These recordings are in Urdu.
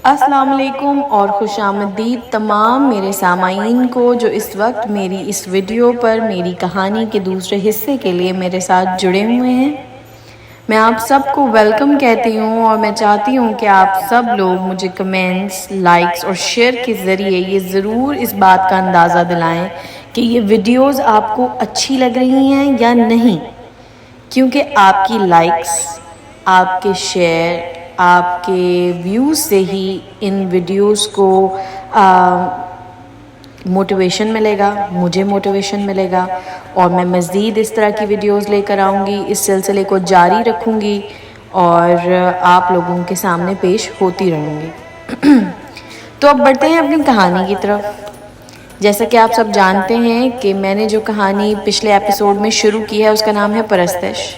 السلام علیکم اور خوش آمدید تمام میرے سامعین کو جو اس وقت میری اس ویڈیو پر میری کہانی کے دوسرے حصے کے لیے میرے ساتھ جڑے ہوئے ہیں۔ میں آپ سب کو ویلکم کہتی ہوں اور میں چاہتی ہوں کہ آپ سب لوگ مجھے کمنٹس، لائکس اور شیئر کے ذریعے یہ ضرور اس بات کا اندازہ دلائیں کہ یہ ویڈیوز آپ کو اچھی لگ رہی ہیں یا نہیں، کیونکہ آپ کی لائکس، آپ کے شیئر، آپ کے ویوز سے ہی ان ویڈیوز کو موٹیویشن ملے گا، مجھے موٹیویشن ملے گا اور میں مزید اس طرح کی ویڈیوز لے کر آؤں گی، اس سلسلے کو جاری رکھوں گی اور آپ لوگوں کے سامنے پیش ہوتی رہوں گی۔ تو اب بڑھتے ہیں اپنی کہانی کی طرف۔ جیسا کہ آپ سب جانتے ہیں کہ میں نے جو کہانی پچھلے ایپیسوڈ میں شروع کی ہے اس کا نام ہے پرستش،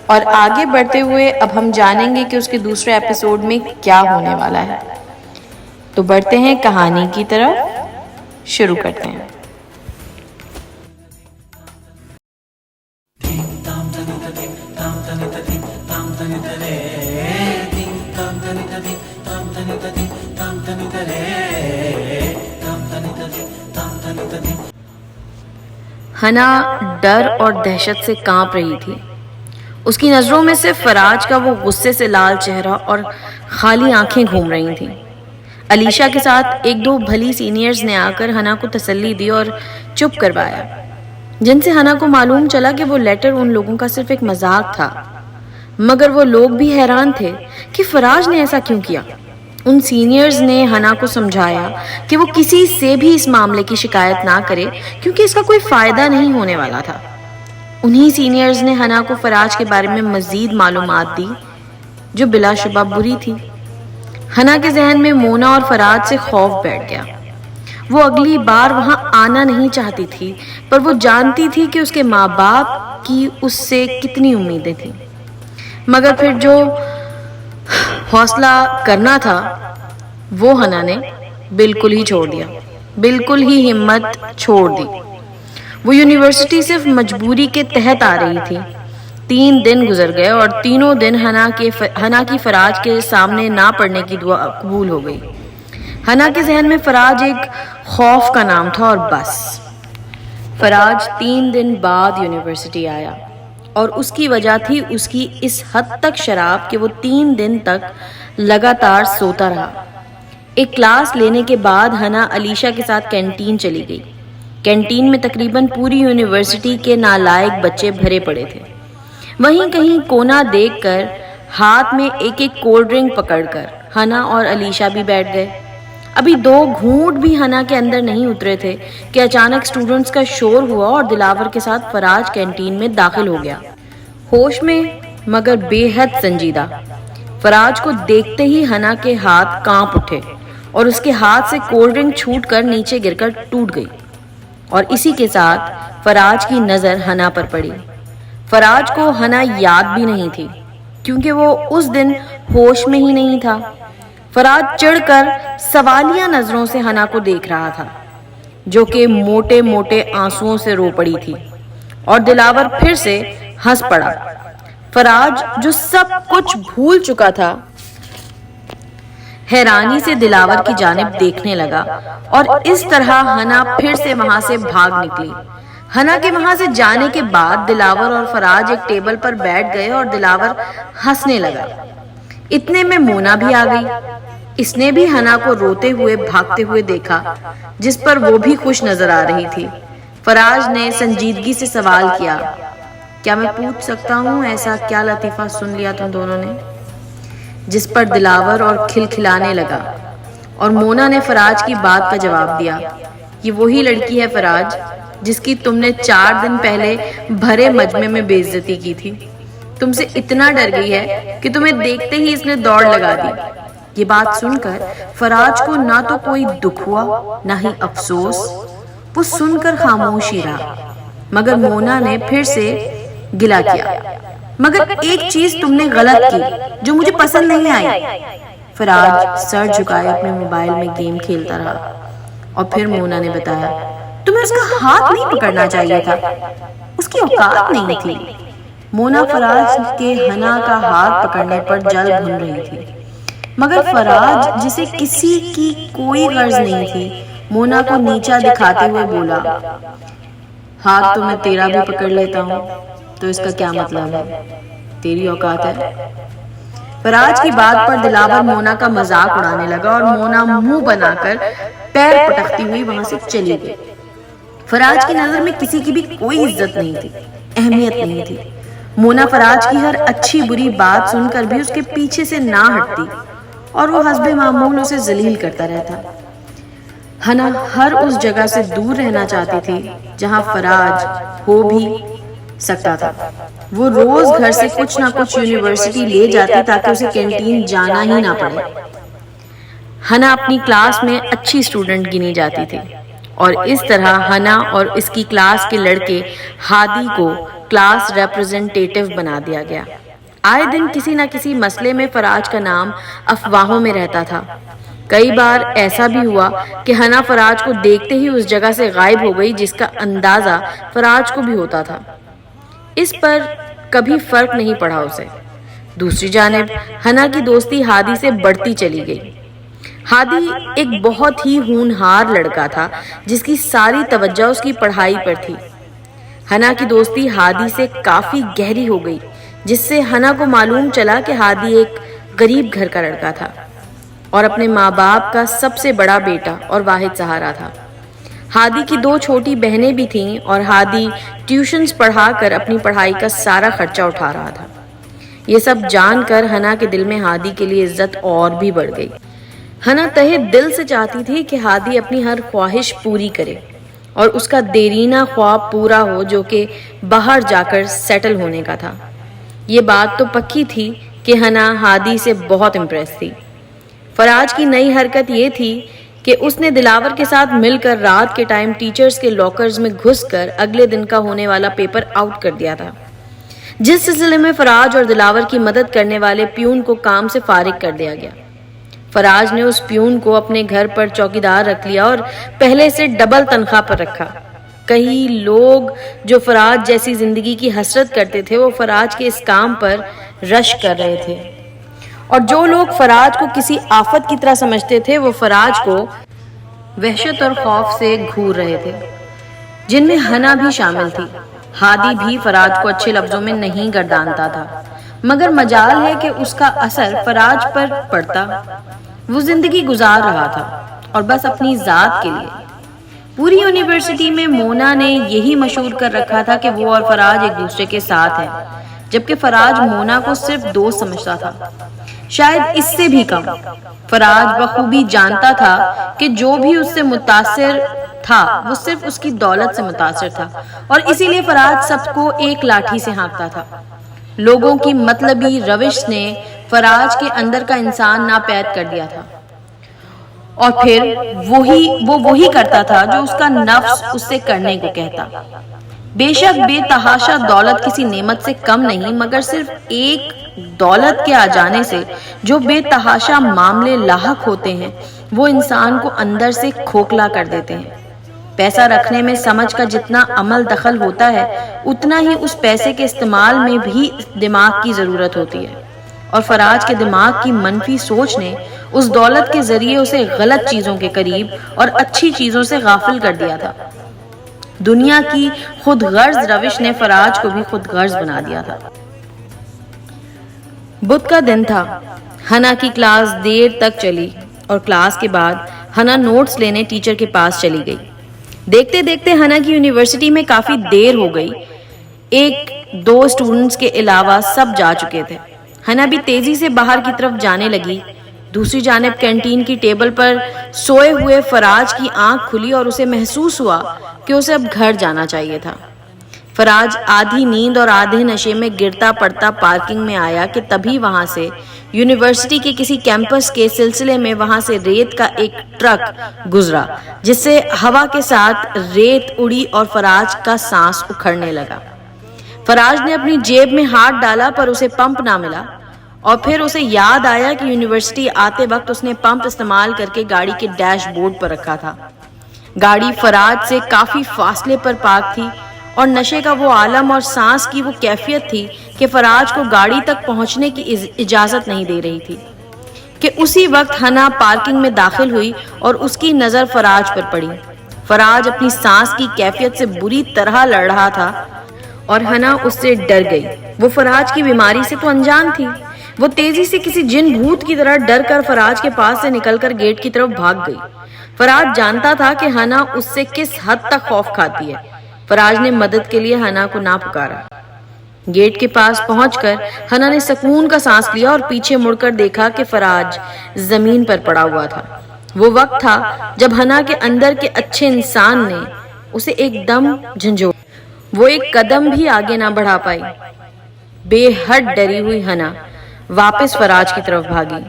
اور آگے بڑھتے ہوئے اب ہم جانیں گے کہ اس کے دوسرے ایپیسوڈ میں کیا ہونے والا ہے۔ تو بڑھتے ہیں کہانی کی طرف، شروع کرتے ہیں۔ ہنا ڈر اور دہشت سے کانپ رہی تھی۔ اس کی نظروں میں سے فراج کا وہ غصے سے لال چہرہ اور خالی آنکھیں گھوم رہی تھیں۔ علیشا کے ساتھ ایک دو بھلی سینئرز نے آ کر ہنا کو تسلی دی اور چپ کروایا، جن سے ہنا کو معلوم چلا کہ وہ لیٹر ان لوگوں کا صرف ایک مذاق تھا۔ مگر وہ لوگ بھی حیران تھے کہ فراج نے ایسا کیوں کیا۔ ان سینئرز نے ہنا کو سمجھایا کہ وہ کسی سے بھی اس معاملے کی شکایت نہ کرے کیونکہ اس کا کوئی فائدہ نہیں ہونے والا تھا۔ انہی سینئرز نے ہنا کو فراج کے بارے میں مزید معلومات دی جو بلا شبہ بری تھی۔ ہنا کے ذہن میں مونا اور فراج سے خوف بیٹھ گیا۔ وہ اگلی بار وہاں آنا نہیں چاہتی تھی، پر وہ جانتی تھی کہ اس کے ماں باپ کی اس سے کتنی امیدیں تھیں۔ مگر پھر جو حوصلہ کرنا تھا وہ ہنا نے بالکل ہی چھوڑ دیا، بالکل ہی ہمت چھوڑ دی۔ وہ یونیورسٹی صرف مجبوری کے تحت آ رہی تھی۔ 3 دن گزر گئے اور تینوں دن ہنا کی فراج کے سامنے نہ پڑھنے کی دعا قبول ہو گئی۔ ہنا کے ذہن میں فراج ایک خوف کا نام تھا اور بس۔ فراج 3 دن بعد یونیورسٹی آیا اور اس کی وجہ تھی اس کی اس حد تک شراب کہ وہ 3 دن تک لگاتار سوتا رہا۔ ایک کلاس لینے کے بعد ہنا علیشا کے ساتھ کینٹین چلی گئی۔ کینٹین میں تقریباً پوری یونیورسٹی کے نالائق بچے بھرے پڑے تھے۔ وہیں کہیں کونا دیکھ کر ہاتھ میں ایک ایک کولڈ ڈرنک پکڑ کر ہنا اور علیشا بھی بیٹھ گئے۔ ابھی 2 گھونٹ بھی ہنا کے اندر نہیں اترے تھے کہ اچانک اسٹوڈنٹس کا شور ہوا اور دلاور کے ساتھ فراج کینٹین میں داخل ہو گیا، ہوش میں مگر بے حد سنجیدہ۔ فراج کو دیکھتے ہی ہنا کے ہاتھ کانپ اٹھے اور اس کے ہاتھ سے کولڈ ڈرنک چھوٹ کر نیچے گر کر ٹوٹ گئی، اور اسی کے ساتھ فراج کی نظر ہنا پر پڑی۔ فراج کو ہنا یاد بھی نہیں تھی کیونکہ وہ اس دن ہوش میں ہی نہیں تھا۔ فراج چڑھ کر سوالیہ نظروں سے ہنا کو دیکھ رہا تھا، جو کہ موٹے موٹے آنسوؤں سے رو پڑی تھی، اور دلاور پھر سے ہنس پڑا۔ فراج جو سب کچھ بھول چکا تھا حیرانی سے دلاور کی جانب دیکھنے لگا، اور اس طرح ہنا پھر سے وہاں سے بھاگ نکلی۔ ہنا کے وہاں سے جانے کے بعد دلاور اور فراج ایک ٹیبل پر بیٹھ گئے اور دلاور ہنسنے لگا۔ اتنے میں مونا بھی آ گئی۔ اس نے بھی ہنا کو روتے ہوئے بھاگتے ہوئے دیکھا، جس پر وہ بھی خوش نظر آ رہی تھی۔ فراج نے سنجیدگی سے سوال کیا، کیا میں پوچھ سکتا ہوں ایسا کیا لطیفہ سن لیا تم دونوں نے؟ جس پر دلاور اور کھلکھلانے لگا، اور مونا نے فراج کی بات کا جواب دیا، یہ وہی لڑکی ہے فراج جس کی تم نے 4 دن پہلے بھرے مجمع میں بے عزتی کی تھی۔ تم سے اتنا ڈر گئی ہے کہ تمہیں دیکھتے ہی اس نے دوڑ لگا دی۔ یہ بات سن کر فراج کو نہ تو کوئی دکھ ہوا نہ ہی افسوس، وہ سن کر خاموش ہی رہا۔ مگر مونا نے پھر سے گلا کیا، مگر ایک چیز تم نے غلط کی جو مجھے پسند نہیں آئی۔ فراج سر جھکائے اپنے موبائل میں گیم کھیلتا رہا، اور پھر مونا نے بتایا، تمہیں اس کا ہاتھ نہیں پکڑنا چاہیے تھا، اس کی اوقات نہیں تھی۔ مونا فراج کے ہنا کا ہاتھ پکڑنے پر جل بھن رہی تھی۔ مگر فراج جسے کسی کی کوئی غرض نہیں تھی مونا کو نیچا دکھاتے ہوئے بولا، ہاتھ تو میں تیرا بھی پکڑ لیتا ہوں، تو اس کا کیا مطلب ہے؟ تیری اوقات ہے؟ فراج کی بات پر دلاور مونا کا مذاق اڑانے لگا اور مونا منہ بنا کر پیر پٹکتی ہوئی وہاں سے چلی گئی۔ فراج کی نظر میں کسی کی بھی کوئی عزت نہیں تھی، اہمیت نہیں تھی۔ مونا فراج کی ہر اچھی بری بات سن کر بھی اس کے پیچھے سے نہ ہٹتی اور وہ حسب معمول اسے ذلیل کرتا رہتا۔ ہنا ہر اس جگہ سے دور رہنا چاہتی تھی جہاں فراج ہو بھی سکتا تھا۔ وہ روز گھر سے کچھ نہ کچھ یونیورسٹی لے جاتی تاکہ اسے کینٹین جانا ہی نہ پڑے۔ ہنا اپنی کلاس میں اچھی اسٹوڈنٹ گنی جاتی تھی اور اس طرح ہنا اور اس کی کلاس کے لڑکے ہادی کو کلاس ریپرزنٹیٹیو بنا دیا گیا۔ آئے دن کسی نہ کسی مسئلے میں فراج کا نام افواہوں میں رہتا تھا۔ کئی بار ایسا بھی ہوا کہ ہنا فراج کو دیکھتے ہی اس جگہ سے غائب ہو گئی جس کا اندازہ فراج کو بھی ہوتا تھا۔ اس پر کبھی فرق نہیں پڑا اسے۔ دوسری جانب ہنا کی دوستی ہادی سے بڑھتی چلی گئی۔ ہادی ایک بہت ہی ہونہار لڑکا تھا جس کی ساری توجہ اس کی پڑھائی پر تھی۔ ہنا کی دوستی ہادی سے کافی گہری ہو گئی جس سے ہنا کو معلوم چلا کہ ہادی ایک غریب گھر کا لڑکا تھا اور اپنے ماں باپ کا سب سے بڑا بیٹا اور واحد سہارا تھا۔ ہادی کی 2 چھوٹی بہنیں بھی تھیں اور ہادی ٹیوشنز پڑھا کر اپنی پڑھائی کا سارا خرچہ اٹھا رہا تھا۔ یہ سب جان کر ہنا کے دل میں ہادی کے لیے عزت اور بھی بڑھ گئی۔ ہنا تہہ دل سے چاہتی تھی کہ ہادی اپنی ہر خواہش پوری کرے اور اس کا دیرینہ خواب پورا ہو جو کہ باہر جا کر سیٹل ہونے کا تھا۔ یہ بات تو پکی تھی کہ ہنا ہادی سے بہت امپریس تھی۔ فراج کی نئی حرکت یہ تھی کہ اس نے دلاور کے ساتھ مل کر رات کے ٹائم ٹیچرز کے لاکرز میں گھس کر اگلے دن کا ہونے والا پیپر آؤٹ کر دیا تھا، جس سلسلے میں فراج اور دلاور کی مدد کرنے والے پیون کو کام سے فارغ کر دیا گیا۔ فراج نے اس پیون کو اپنے گھر پر چوکیدار رکھ لیا اور پہلے سے ڈبل تنخواہ پر رکھا۔ کئی لوگ جو فراج جیسی زندگی کی حسرت کرتے تھے وہ فراج کے اس کام پر رش کر رہے تھے، اور جو لوگ فراج کو کسی آفت کی طرح سمجھتے تھے وہ فراج کو وحشت اور خوف سے گھور رہے تھے، جن میں ہنا بھی شامل تھی۔ ہادی بھی فراج کو اچھے لفظوں میں نہیں گردانتا تھا، مگر مجال ہے کہ اس کا اثر فراج پر پڑتا۔ وہ زندگی گزار رہا تھا اور بس اپنی ذات کے لیے۔ پوری یونیورسٹی میں مونا نے یہی مشہور کر رکھا تھا کہ وہ اور فراج ایک دوسرے کے ساتھ ہیں، جبکہ فراج مونا کو صرف دوست سمجھتا تھا، شاید اس سے بھی کم۔ فراج بخوبی جانتا تھا کہ جو بھی اس سے متاثر تھا وہ صرف اس کی دولت سے متاثر تھا، اور اسی لیے فراج سب کو ایک لاٹھی سے ہانکتا تھا۔ لوگوں کی مطلبی روش نے فراج کے اندر کا انسان ناپید کر دیا تھا، اور پھر وہی کرتا تھا جو اس کا نفس اس سے کرنے کو کہتا۔ بے شک بے تحاشا دولت کسی نعمت سے کم نہیں، مگر صرف ایک دولت کے آ جانے سے جو بے تحاشا معاملے لاحق ہوتے ہیں وہ انسان کو اندر سے کھوکھلا کر دیتے ہیں۔ پیسہ رکھنے میں سمجھ کا جتنا عمل دخل ہوتا ہے اتنا ہی اس پیسے کے استعمال میں بھی دماغ کی ضرورت ہوتی ہے، اور فراج کے دماغ کی منفی سوچ نے اس دولت کے ذریعے اسے غلط چیزوں کے قریب اور اچھی چیزوں سے غافل کر دیا تھا۔ دنیا کی خود غرض روش نے فراج کو بھی خود غرض بنا دیا تھا۔ بدھ کا دن تھا۔ ہنا کی کلاس دیر تک چلی اور کلاس کے بعد ہنا نوٹس لینے ٹیچر کے پاس چلی گئی۔ دیکھتے دیکھتے ہنا کی یونیورسٹی میں کافی دیر ہو گئی۔ 1-2 اسٹوڈنٹس کے علاوہ سب جا چکے تھے۔ ہنا بھی تیزی سے باہر کی طرف جانے لگی۔ دوسری جانب کینٹین کی ٹیبل پر سوئے ہوئے فراج کی آنکھ کھلی اور اسے محسوس ہوا کہ اسے اب گھر جانا چاہیے تھا۔ فراج آدھی نیند اور آدھے نشے میں گرتا پڑتا پارکنگ میں آیا کہ تبھی وہاں سے یونیورسٹی کے کسی کیمپس کے سلسلے میں وہاں سے ریت کا ایک ٹرک گزرا، جس سے ہوا کے ساتھ ریت اڑی اور فراج کا سانس اکھڑنے لگا۔ فراج نے اپنی جیب میں ہاتھ ڈالا پر اسے پمپ نہ ملا، اور پھر اسے یاد آیا کہ یونیورسٹی آتے وقت اس نے پمپ استعمال کر کے گاڑی کے ڈیش بورڈ پر رکھا تھا۔ گاڑی فراج سے کافی فاصلے پر پارک تھی اور نشے کا وہ عالم اور سانس کی وہ کیفیت تھی کہ فراج کو گاڑی تک پہنچنے کی اجازت نہیں دے رہی تھی۔ کہ اسی وقت ہنا پارکنگ میں داخل ہوئی اور اس کی نظر فراج پر پڑی۔ فراج اپنی سانس کی کیفیت سے بری طرح لڑ رہا تھا اور ہنا اس سے ڈر گئی۔ وہ فراج کی بیماری سے تو انجان تھی۔ وہ تیزی سے کسی جن بھوت کی طرح ڈر کر فراج کے پاس سے نکل کر گیٹ کی طرف بھاگ گئی۔ فراج جانتا تھا کہ ہنا اس سے کس حد تک خوف کھاتی ہے۔ فراج نے مدد کے لیے ہنا کو نہ پکارا۔ گیٹ کے پاس پہنچ کر ہنا نے سکون کا سانس لیا اور پیچھے مڑ کر دیکھا کہ فراج زمین پر پڑا ہوا تھا۔ وہ وقت تھا جب ہنا کے اندر کے اچھے انسان نے اسے ایک دم جھنجھوڑا۔ وہ ایک قدم بھی آگے نہ بڑھا پائی۔ بے حد ڈری ہوئی ہنا واپس فراج کی طرف بھاگی۔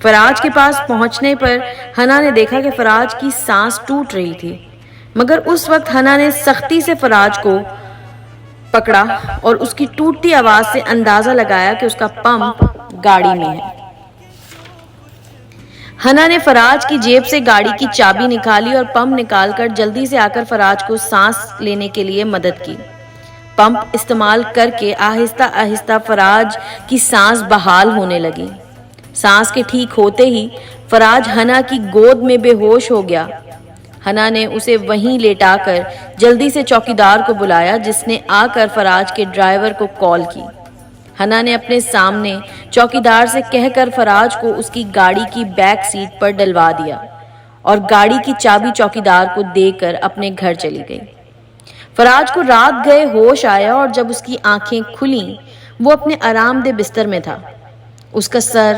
فراج کے پاس پہنچنے پر ہنا نے دیکھا کہ فراج کی سانس ٹوٹ رہی تھی، مگر اس وقت ہنا نے سختی سے فراج کو پکڑا اور اس کی ٹوٹتی آواز سے اندازہ لگایا کہ اس کا پمپ گاڑی میں ہے۔ ہنا نے فراج کی جیب سے گاڑی کی چابی نکالی اور پمپ نکال کر جلدی سے آ کر فراج کو سانس لینے کے لیے مدد کی۔ پمپ استعمال کر کے آہستہ آہستہ فراج کی سانس بحال ہونے لگی۔ سانس کے ٹھیک ہوتے ہی فراج ہنا کی گود میں بے ہوش ہو گیا۔ ہنا نے اسے وہیں لیٹا کر جلدی سے چوکیدار کو بلایا، جس نے آ کر فراج کے ڈرائیور کو کال کی۔ ہنا نے اپنے سامنے چوکیدار سے کہہ کر فراج کو اس کی گاڑی کی بیک سیٹ پر ڈلوا دیا اور گاڑی کی چابی چوکیدار کو دے کر اپنے گھر چلی گئی۔ فراج کو رات گئے ہوش آیا اور جب اس کی آنکھیں کھلیں وہ اپنے آرام دہ بستر میں تھا۔ اس کا سر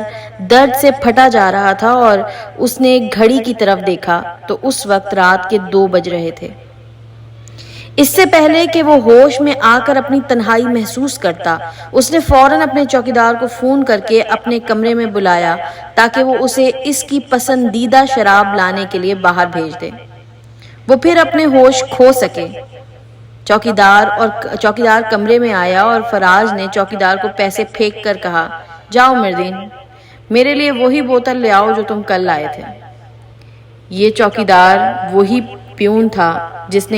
درد سے پھٹا جا رہا تھا اور اس نے گھڑی کی طرف دیکھا تو اس وقت رات کے 2 بج رہے تھے۔ اس سے پہلے کہ وہ ہوش میں آ کر اپنی تنہائی محسوس کرتا، اس نے فوراً اپنے چوکیدار کو فون کر کے اپنے کمرے میں بلایا تاکہ وہ اسے اس کی پسندیدہ شراب لانے کے لیے باہر بھیج دے، وہ پھر اپنے ہوش کھو سکے۔ چوکیدار کمرے میں آیا اور فراج نے چوکیدار کو پیسے پھینک کر کہا، جاؤ مردین، میرے لیے وہی بوتل لے آؤ جو تم کل لائے تھے۔ یہ چوکیدار وہی پیون تھا جس کو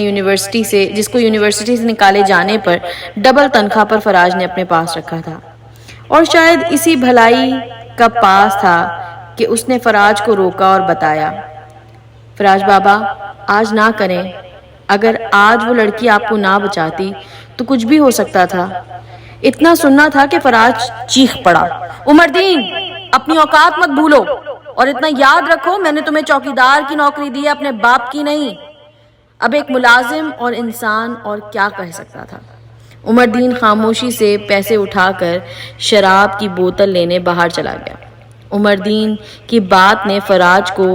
یونیورسٹی سے نکالے جانے پر ڈبل تنخواہ پر فراج نے اپنے پاس رکھا تھا، اور شاید اسی بھلائی کا پاس تھا کہ اس نے فراج کو روکا اور بتایا، فراج بابا آج نہ کریں، اگر آج وہ لڑکی آپ کو نہ بچاتی تو کچھ بھی ہو سکتا تھا۔ اتنا سننا تھا کہ فراج چیخ پڑا، عمردین اپنی اوقات مت بھولو، اور اتنا یاد رکھو میں نے تمہیں چوکیدار کی نوکری دی ہے، اپنے باپ کی نہیں۔ اب ایک ملازم اور انسان اور کیا کہہ سکتا تھا۔ عمردین خاموشی سے پیسے اٹھا کر شراب کی بوتل لینے باہر چلا گیا۔ عمردین کی بات نے فراج کو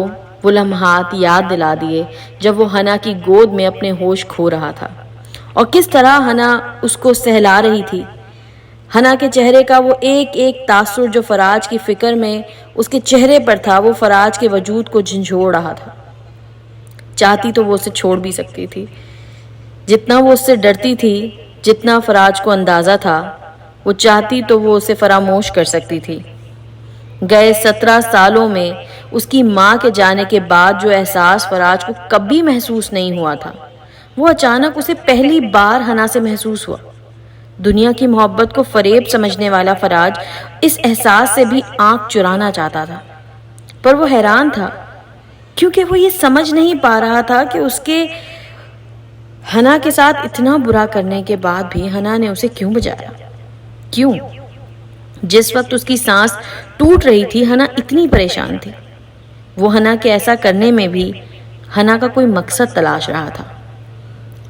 وہ لمحات یاد دلا دیے جب وہ ہنا کی گود میں اپنے ہوش کھو رہا تھا اور کس طرح ہنا اس کو سہلا رہی تھی۔ ہنا کے چہرے کا وہ ایک ایک تاثر جو فراج کی فکر میں اس کے چہرے پر تھا، وہ فراج کے وجود کو جھنجھوڑ رہا تھا۔ چاہتی تو وہ اسے چھوڑ بھی سکتی تھی، جتنا وہ اس سے ڈرتی تھی، جتنا فراج کو اندازہ تھا، وہ چاہتی تو وہ اسے فراموش کر سکتی تھی۔ گئے 17 سالوں میں اس کی ماں کے جانے کے بعد جو احساس فراج کو کبھی محسوس نہیں ہوا تھا، وہ اچانک اسے پہلی بار ہنا سے محسوس ہوا۔ دنیا کی محبت کو فریب سمجھنے والا فراج اس احساس سے بھی آنکھ چرانا چاہتا تھا، پر وہ حیران تھا کیونکہ وہ یہ سمجھ نہیں پا رہا تھا کہ اس کے ہنا کے ساتھ اتنا برا کرنے کے بعد بھی ہنا نے اسے کیوں بچایا؟ کیوں؟ جس وقت اس کی سانس ٹوٹ رہی تھی ہنا اتنی پریشان تھی۔ وہ ہنا کے ایسا کرنے میں بھی ہنا کا کوئی مقصد تلاش رہا تھا۔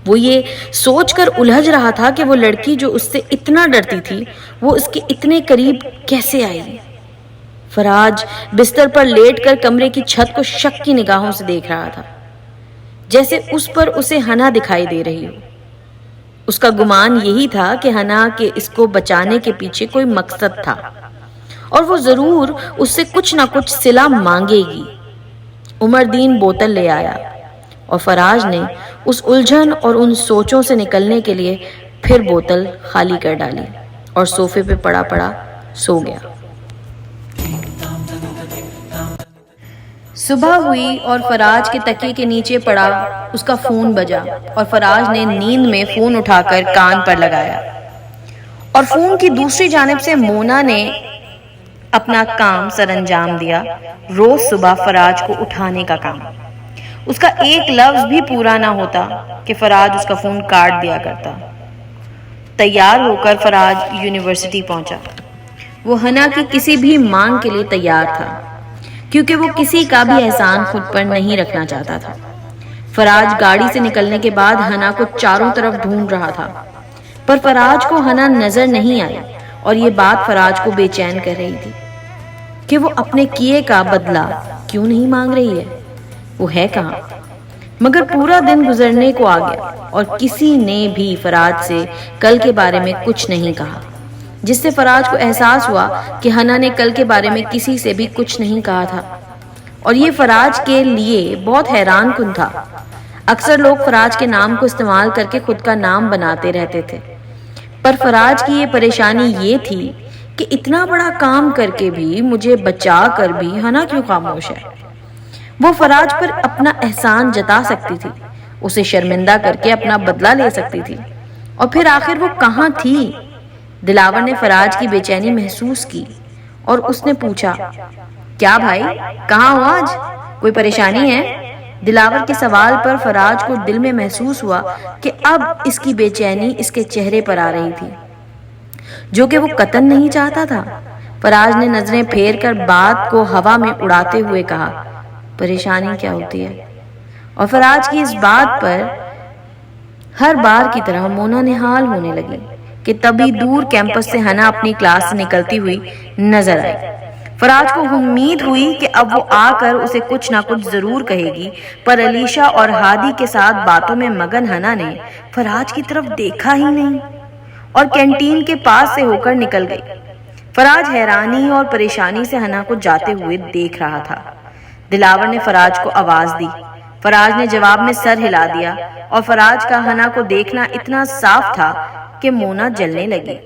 وہ یہ سوچ کر الجھ رہا تھا کہ وہ لڑکی جو اس سے اتنا ڈرتی تھی وہ اس کے اتنے قریب کیسے آئی۔ فراج بستر پر لیٹ کر کمرے کی چھت کو شک کی نگاہوں سے دیکھ رہا تھا، جیسے اس پر اسے ہنا دکھائی دے رہی ہو۔ اس کا گمان یہی تھا کہ ہنا کے اس کو بچانے کے پیچھے کوئی مقصد تھا اور وہ ضرور اس سے کچھ نہ کچھ صلہ مانگے گی۔ عمردین بوتل لے آیا اور فراج نے اس الجھن اور ان سوچوں سے نکلنے کے لیے پھر بوتل خالی کر ڈالی اور صوفے پہ پڑا پڑا سو گیا۔ صبح ہوئی اور فراج کے تکیے کے نیچے پڑا اس کا فون بجا اور فراج نے نیند میں فون اٹھا کر کان پر لگایا اور فون کی دوسری جانب سے مونا نے اپنا کام سر انجام دیا، روز صبح فراج کو اٹھانے کا کام۔ اس کا ایک لفظ بھی پورا نہ ہوتا کہ فراج اس کا فون کاٹ دیا کرتا۔ تیار ہو کر فراج یونیورسٹی پہنچا۔ وہ حنا کی کسی بھی مانگ کے لیے تیار تھا، کیونکہ وہ کسی کا بھی احسان خود پر نہیں رکھنا چاہتا تھا۔ فراج گاڑی سے نکلنے کے بعد حنا کو چاروں طرف ڈھونڈ رہا تھا، پر فراج کو حنا نظر نہیں آئی، اور یہ بات فراج کو بے چین کر رہی تھی کہ وہ اپنے کیے کا بدلہ کیوں نہیں مانگ رہی ہے، وہ ہے کہاں۔ مگر پورا دن گزرنے کو آ گیا اور کسی نے بھی فراج سے کل کے بارے میں کچھ نہیں کہا، جس سے فراج کو احساس ہوا کہ حنا نے کل کے بارے میں کسی سے بھی کچھ نہیں کہا تھا، اور یہ فراج کے لیے بہت حیران کن تھا۔ اکثر لوگ فراج کے نام کو استعمال کر کے خود کا نام بناتے رہتے تھے، پر فراج کی یہ پریشانی یہ تھی کہ اتنا بڑا کام کر کے بھی، مجھے بچا کر بھی حنا کیوں خاموش ہے۔ وہ فراج پر اپنا احسان جتا سکتی تھی، اسے شرمندہ کر کے اپنا بدلہ لے سکتی تھی، اور پھر آخر وہ کہاں تھی؟ دلاور نے فراج کی بے چینی محسوس کی اور اس نے پوچھا، کیا بھائی، کہاں ہو آج؟ کوئی پریشانی ہے؟ دلاور کے سوال پر فراج کو دل میں محسوس ہوا کہ اب اس کی بے چینی اس کے چہرے پر آ رہی تھی، جو کہ وہ قطعاً نہیں چاہتا تھا۔ فراج نے نظریں پھیر کر بات کو ہوا میں اڑاتے ہوئے کہا، پریشانی کیا ہوتی ہے؟ اور فراج کی اس بات پر ہر بار کی طرح مونا نہال ہونے لگی کہ تبھی دور کیمپس سے حنا اپنی کلاس سے نکلتی ہوئی نظر آئی۔ فراج کو امید ہوئی کہ اب وہ آ کر اسے کچھ نہ کچھ ضرور کہے گی، پر علیشا اور ہادی کے ساتھ باتوں میں مگن حنا نے فراج کی طرف دیکھا ہی نہیں اور کینٹین کے پاس سے ہو کر نکل گئی۔ فراج حیرانی اور پریشانی سے حنا کو جاتے ہوئے دیکھ رہا تھا۔ دلاور نے فراج کو آواز دی، فراج نے جواب میں سر ہلا دیا، اور فراج کا حنا کو دیکھنا اتنا صاف تھا کہ مونا جلنے لگی،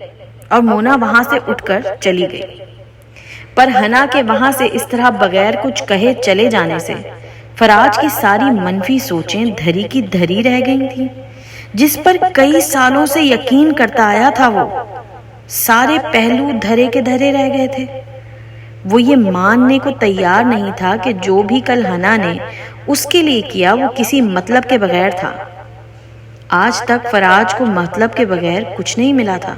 اور مونا وہاں سے اٹھ کر چلی گئی۔ پر حنا کے وہاں سے اس طرح بغیر کچھ کہے چلے جانے سے فراج کی ساری منفی سوچیں دھری کی دھری رہ گئی تھیں، جس پر کئی سالوں سے یقین کرتا آیا تھا۔ وہ سارے پہلو دھرے کے دھرے رہ گئے تھے۔ وہ یہ ماننے کو تیار نہیں تھا کہ جو بھی کل حنا نے اس کے لیے کیا وہ کسی مطلب کے بغیر تھا۔ آج تک فراج کو مطلب کے بغیر کچھ نہیں ملا تھا،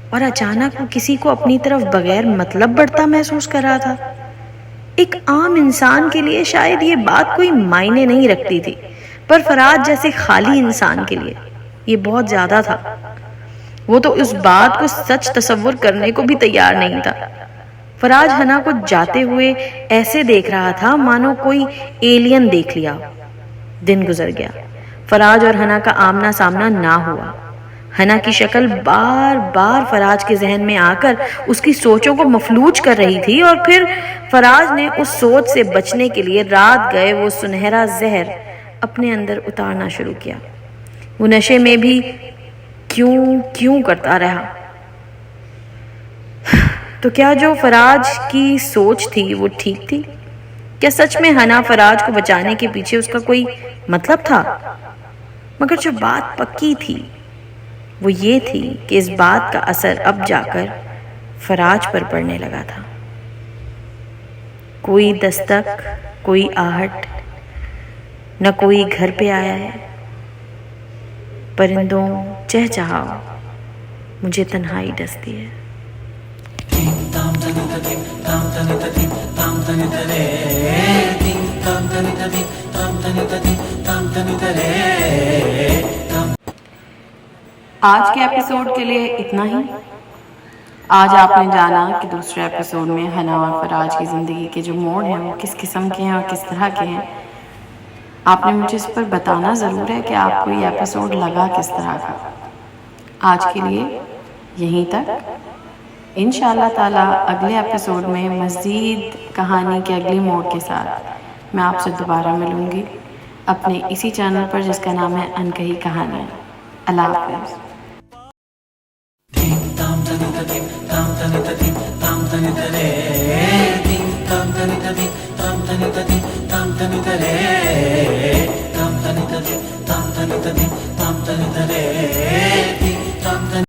اور اچانک وہ کسی کو اپنی طرف بغیر مطلب بڑھتا محسوس کر رہا تھا۔ ایک عام انسان کے لیے شاید یہ بات کوئی معنی نہیں رکھتی تھی، پر فراج جیسے خالی انسان کے لیے یہ بہت زیادہ تھا۔ وہ تو اس بات کو سچ تصور کرنے کو بھی تیار نہیں تھا۔ فراج حنا کو جاتے ہوئے ایسے دیکھ رہا تھا مانو کوئی ایلین دیکھ لیا۔ دن گزر گیا، فراج اور حنا کا آمنا سامنا نہ ہوا۔ حنا کی شکل بار بار فراج کے ذہن میں آ کر اس کی سوچوں کو مفلوج کر رہی تھی، اور پھر فراج نے اس سوچ سے بچنے کے لیے رات گئے وہ سنہرا زہر اپنے اندر اتارنا شروع کیا۔ وہ نشے میں بھی کیوں کرتا رہا۔ تو کیا جو فراج کی سوچ تھی وہ ٹھیک تھی؟ کیا سچ میں حنا فراج کو بچانے کے پیچھے اس کا کوئی مطلب تھا؟ مگر جو بات پکی تھی وہ یہ تھی کہ اس بات کا اثر اب جا کر فراج پر پڑنے لگا تھا۔ کوئی دستک، کوئی آہٹ، نہ کوئی گھر پہ آیا ہے۔ پرندوں چہچہاؤ، مجھے تنہائی ڈستی ہے۔ آج کے ایپیسوڈ کے لیے اتنا ہی۔ آج آپ نے جانا کہ دوسرے ایپیسوڈ میں حنا اور فراج کی زندگی کے جو موڑ ہیں وہ کس قسم کے ہیں اور کس طرح کے ہیں۔ آپ نے مجھے اس پر بتانا ضرور ہے کہ آپ کو یہ ایپیسوڈ لگا کس طرح کا۔ آج کے لیے یہیں تک۔ انشاءاللہ تعالی اگلے ایپیسوڈ میں مزید کہانی کے اگلے موڑ کے ساتھ میں آپ سے دوبارہ ملوں گی اپنے اسی چینل پر جس کا نام ہے انکہی کہانیاں۔ اللہ حافظ۔